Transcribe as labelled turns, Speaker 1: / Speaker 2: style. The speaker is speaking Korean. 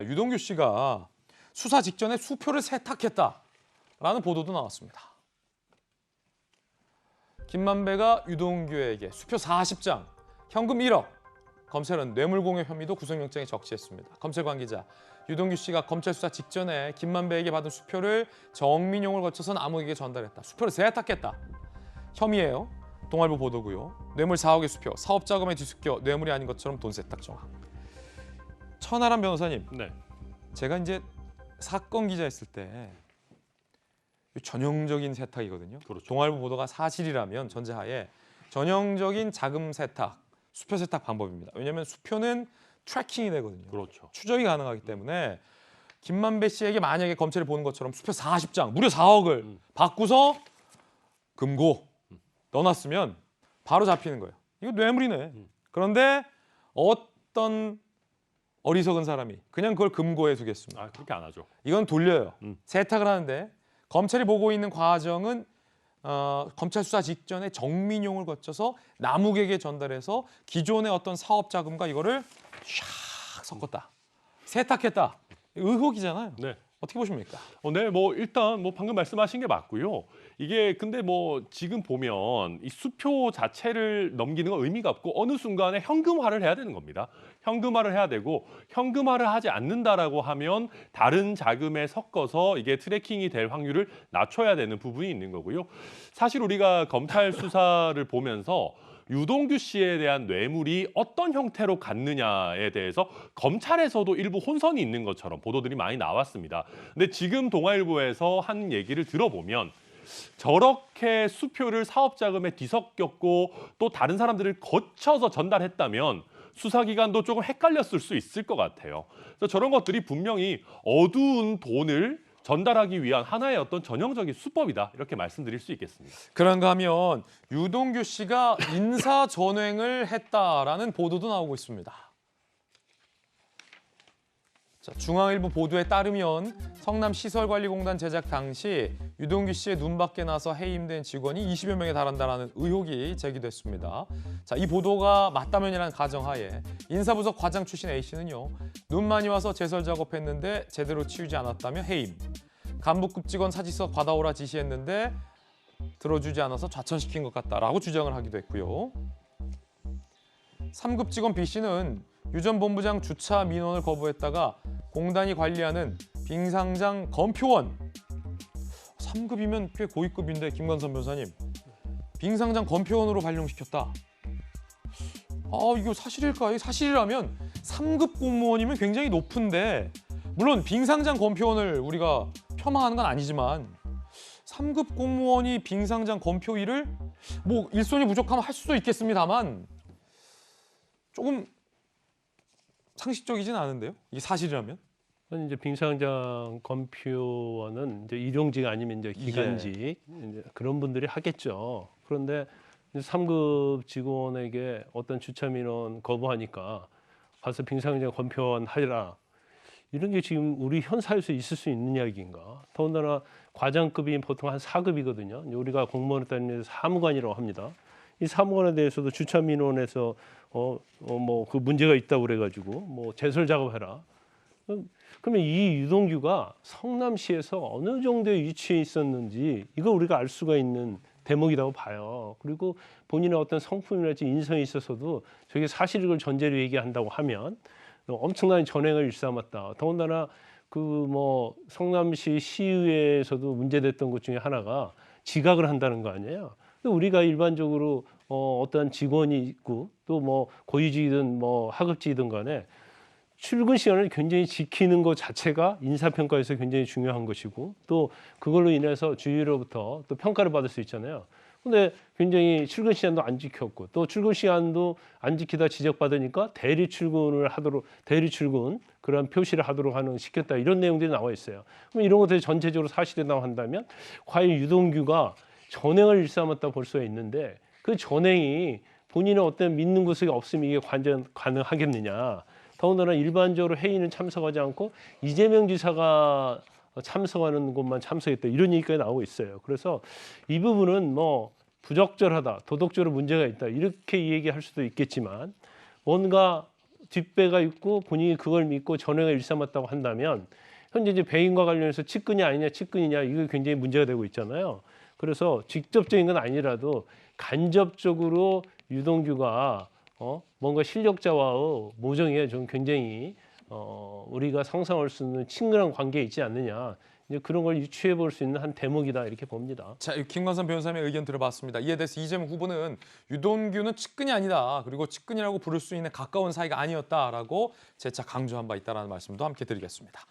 Speaker 1: 유동규 씨가 수사 직전에 수표를 세탁했다라는 보도도 나왔습니다. 김만배가 유동규에게 수표 40장, 현금 1억, 검찰은 뇌물공여 혐의도 구속영장에 적시했습니다. 검찰 관계자, 유동규 씨가 검찰 수사 직전에 김만배에게 받은 수표를 정민용을 거쳐서 남욱에게 전달했다. 수표를 세탁했다. 혐의예요. 동아일보 보도고요. 뇌물 4억의 수표, 사업자금에 뒤섞여 뇌물이 아닌 것처럼 돈 세탁 정황. 천하람 변호사님,
Speaker 2: 네.
Speaker 1: 제가 이제 사건 기자했을 때 전형적인 세탁이거든요.
Speaker 2: 그렇죠.
Speaker 1: 동아일보 보도가 사실이라면 전제하에 전형적인 자금 세탁, 수표 세탁 방법입니다. 왜냐하면 수표는 트래킹이 되거든요.
Speaker 2: 그렇죠.
Speaker 1: 추적이 가능하기 때문에 김만배 씨에게 만약에 검찰이 보는 것처럼 수표 40장, 무려 4억을 받고서 금고 넣어놨으면 바로 잡히는 거예요. 이거 뇌물이네. 그런데 어떤 어리석은 사람이 그냥 그걸 금고에 두겠습니다.
Speaker 2: 아, 그렇게 안 하죠.
Speaker 1: 이건 돌려요.
Speaker 2: 음.
Speaker 1: 세탁을 하는데 검찰이 보고 있는 과정은 검찰 수사 직전에 정민용을 거쳐서 남욱에게 전달해서 기존의 어떤 사업 자금과 이거를 샥 섞었다. 세탁했다. 의혹이잖아요.
Speaker 2: 네.
Speaker 1: 어떻게 보십니까?
Speaker 2: 네, 뭐 일단 뭐 방금 말씀하신 게 맞고요. 이게 근데 뭐 지금 보면 이 수표 자체를 넘기는 건 의미가 없고 어느 순간에 현금화를 해야 되는 겁니다. 현금화를 해야 되고 현금화를 하지 않는다라고 하면 다른 자금에 섞어서 이게 트래킹이 될 확률을 낮춰야 되는 부분이 있는 거고요. 사실 우리가 검찰 수사를 보면서 유동규 씨에 대한 뇌물이 어떤 형태로 갔느냐에 대해서 검찰에서도 일부 혼선이 있는 것처럼 보도들이 많이 나왔습니다. 근데 지금 동아일보에서 한 얘기를 들어보면 저렇게 수표를 사업자금에 뒤섞였고 또 다른 사람들을 거쳐서 전달했다면 수사기관도 조금 헷갈렸을 수 있을 것 같아요. 그래서 저런 것들이 분명히 어두운 돈을 전달하기 위한 하나의 어떤 전형적인 수법이다 이렇게 말씀드릴 수 있겠습니다.
Speaker 1: 그런가 하면 유동규 씨가 인사 전횡을 했다라는 보도도 나오고 있습니다. 자, 중앙일보 보도에 따르면 성남시설관리공단 제작 당시 유동규 씨의 눈밖에 나서 해임된 직원이 20여 명에 달한다는 의혹이 제기됐습니다. 자, 이 보도가 맞다면이라는 가정하에 인사부서 과장 출신 A씨는요. 눈 많이 와서 제설 작업했는데 제대로 치우지 않았다며 해임. 간부급 직원 사직서 받아오라 지시했는데 들어주지 않아서 좌천시킨 것 같다라고 주장을 하기도 했고요. 3급 직원 B씨는 유 전 본부장 주차 민원을 거부했다가 공단이 관리하는 빙상장 검표원 3급이면 꽤 고위급인데 김관선 변호사님 빙상장 검표원으로 발령시켰다. 이거 사실일까요? 사실이라면 3급 공무원이면 굉장히 높은데 물론 빙상장 검표원을 우리가 폄하하는 건 아니지만 3급 공무원이 빙상장 검표 일을 뭐 일손이 부족하면 할 수도 있겠습니다만 조금 상식적이진 않은데요? 이게 사실이라면?
Speaker 3: 이제 빙상장 검표원은 이제 일용직 아니면 이제 기간직 이제 그런 분들이 하겠죠. 그런데 3급 직원에게 어떤 주차 민원 거부하니까 가서 빙상장 검표원 하리라. 이런 게 지금 우리 현 사회에서 있을 수 있는 이야기인가? 더군다나 과장급이 보통 한 4급이거든요. 우리가 공무원에 따르면 사무관이라고 합니다. 이 사무관에 대해서도 주차 민원에서 뭐 그 문제가 있다고 그래가지고 뭐 제설 작업해라. 그러면 이 유동규가 성남시에서 어느 정도의 위치에 있었는지 이거 우리가 알 수가 있는 대목이라고 봐요. 그리고 본인의 어떤 성품이랄지 인성에 있어서도 저게 사실을 전제로 얘기한다고 하면 엄청난 전횡을 일삼았다. 더군다나 그 뭐 성남시 시의회에서도 문제됐던 것 중에 하나가 지각을 한다는 거 아니에요. 우리가 일반적으로 어떠한 직원이 있고 또 뭐 고위직이든 뭐 하급직이든 간에 출근 시간을 굉장히 지키는 것 자체가 인사평가에서 굉장히 중요한 것이고 또 그걸로 인해서 주위로부터 또 평가를 받을 수 있잖아요. 근데 굉장히 출근 시간도 안 지켰고 또 출근 시간도 안 지키다 지적받으니까 대리 출근 그런 표시를 하도록 하는 시켰다 이런 내용들이 나와 있어요. 그럼 이런 것들이 전체적으로 사실이라고 한다면 과연 유동규가 전횡을 일삼았다 볼 수가 있는데 그 전횡이 본인의 어떤 믿는 구석이 없으면 이게 가능하겠느냐. 더군다나 일반적으로 회의는 참석하지 않고 이재명 지사가 참석하는 곳만 참석했다 이런 얘기까지 나오고 있어요. 그래서 이 부분은 뭐 부적절하다, 도덕적으로 문제가 있다 이렇게 얘기할 수도 있겠지만 뭔가 뒷배가 있고 본인이 그걸 믿고 전회가 일삼았다고 한다면 현재 이제 배임과 관련해서 측근이 아니냐 측근이냐 이게 굉장히 문제가 되고 있잖아요. 그래서 직접적인 건 아니라도 간접적으로 유동규가 뭔가 실력자와의 모종에 좀 굉장히 우리가 상상할 수 있는 친근한 관계에 있지 않느냐. 이제 그런 걸 유추해 볼 수 있는 한 대목이다 이렇게 봅니다.
Speaker 1: 자, 김관선 변호사님의 의견 들어봤습니다. 이에 대해서 이재명 후보는 유동규는 측근이 아니다. 그리고 측근이라고 부를 수 있는 가까운 사이가 아니었다라고 재차 강조한 바 있다는 말씀도 함께 드리겠습니다.